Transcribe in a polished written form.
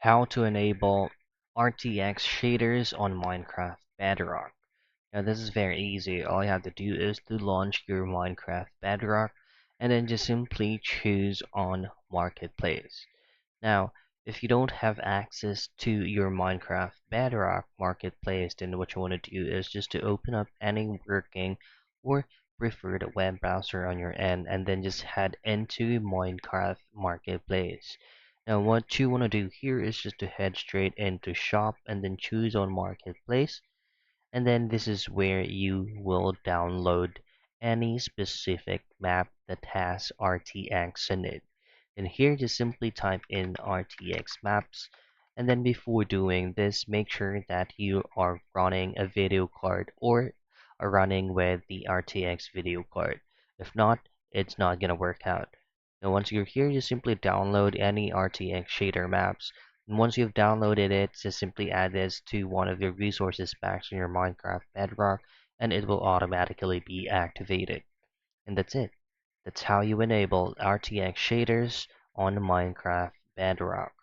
how to enable RTX shaders on Minecraft Bedrock. Now this is very easy. All you have to do is to launch your Minecraft Bedrock and then just simply choose on Marketplace. Now, if you don't have access to your Minecraft Bedrock Marketplace, then what you want to do is just to open up any working or preferred web browser on your end and then just head into Minecraft Marketplace. Now what you want to do here is just to head straight into shop and then choose on Marketplace, and then this is where you will download any specific map that has RTX in it. And here just simply type in RTX maps, and then before doing this make sure that you are running a video card or are running with the RTX video card. If not, it's not gonna work out. Now once you're here, just simply download any RTX shader maps, and once you've downloaded it, just simply add this to one of your resources packs in your Minecraft Bedrock, and it will automatically be activated. And that's it. That's how you enable RTX shaders on Minecraft Bedrock.